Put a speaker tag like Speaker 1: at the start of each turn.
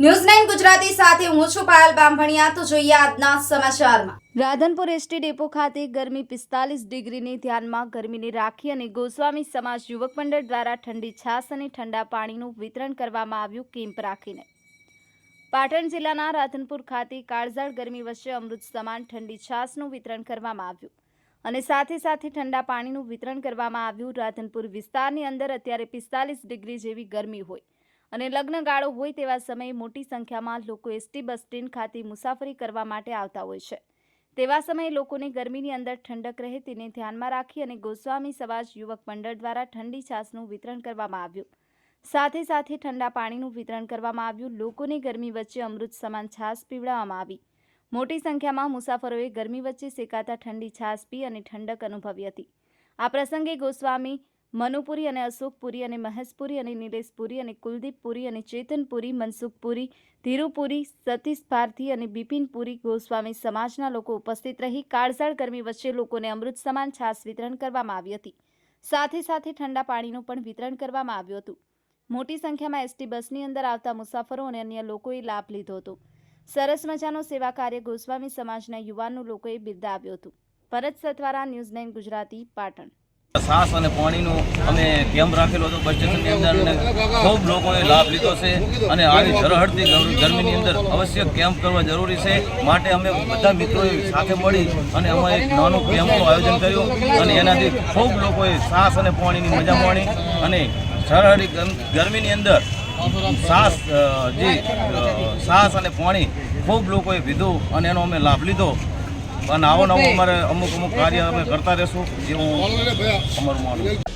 Speaker 1: News 9 Gujarati સાથે હું છું પાયલ બામભણિયા। તો જોઈએ આજના સમાચારમાં। રાધનપુર એસટી ડેપો ખાતે ગરમી 45 ડિગ્રીને ધ્યાનમાં ગરમીને રાખી અને ગોસ્વામી સમાજ યુવક મંડળ દ્વારા ઠંડી છાશ અને ઠંડા પાણીનું વિતરણ કરવામાં આવ્યું કેમ્પ રાખીને। પાટણ જિલ્લાના રાધનપુર ખાતે કાળઝાળ ગરમી વચ્ચે અમૃત સમાન ઠંડી છાશનું વિતરણ કરવામાં આવ્યું અને સાથે ઠંડા પાણીનું વિતરણ કરવામાં આવ્યું। રાધનપુર વિસ્તારની અંદર અત્યારે 45 ડિગ્રી જેવી ગરમી હોય અને લગ્ન ગાળો હોય તેવા સમયે મોટી સંખ્યામાં લોકો એસટી બસ સ્ટેન્ડ ખાતે મુસાફરી કરવા માટે આવતા હોય છે। તેવા સમયે લોકોને ગરમીની અંદર ઠંડક રહે તેને ધ્યાનમાં રાખી અને ગોસ્વામી સમાજ યુવક મંડળ દ્વારા ઠંડી છાશનું વિતરણ કરવામાં આવ્યું। સાથે ઠંડા પાણીનું વિતરણ કરવામાં આવ્યું। લોકોને ગરમી વચ્ચે અમૃત સમાન છાશ પીવડાવવામાં આવી। મોટી સંખ્યામાં મુસાફરોએ ગરમી વચ્ચે શેકાતા ઠંડી છાશ પી અને ઠંડક અનુભવી હતી। આ પ્રસંગે ગોસ્વામી મનુપુરી અને અશોકપુરી અને મહેશપુરી અને નિલેશપુરી અને કુલદીપપુરી અને ચેતનપુરી, મનસુખપુરી, ધીરુપુરી, સતીશ ભારતી અને બિપિનપુરી ગોસ્વામી સમાજના લોકો ઉપસ્થિત રહી કાળઝાળ ગરમી વચ્ચે લોકોને અમૃત સમાન છાશ વિતરણ કરવામાં આવી હતી। સાથે ઠંડા પાણીનું પણ વિતરણ કરવામાં આવ્યું હતું। મોટી સંખ્યામાં એસટી બસની અંદર આવતા મુસાફરો અને અન્ય લોકોએ લાભ લીધો હતો। સરસ મજાનો સેવા કાર્ય ગોસ્વામી સમાજના યુવાનો લોકોએ બિરદાવ્યું હતું। ભરત સથવારા, ન્યૂઝ 9 ગુજરાતી, પાટણ।
Speaker 2: છાશ અને પાણીનું અમે કેમ્પ રાખેલો હતો બસ સ્ટેશનની અંદર અને ખૂબ લોકોએ લાભ લીધો છે અને આવી ઝરહળતી ગરમીની અંદર અવશ્ય કેમ્પ કરવા જરૂરી છે। માટે અમે બધા મિત્રોએ સાથે મળી અને અમે એક નાનું કેમ્પનું આયોજન કર્યું અને એનાથી ખૂબ લોકોએ છાશ અને પાણીની મજા માણી અને ઝરહળી ગરમીની અંદર છાશ અને પાણી ખૂબ લોકોએ પીધું અને એનો અમે લાભ લીધો અને આવો નવો અમારે અમુક કાર્ય અમે કરતા રહેશું એવું અમારું માનવું છે।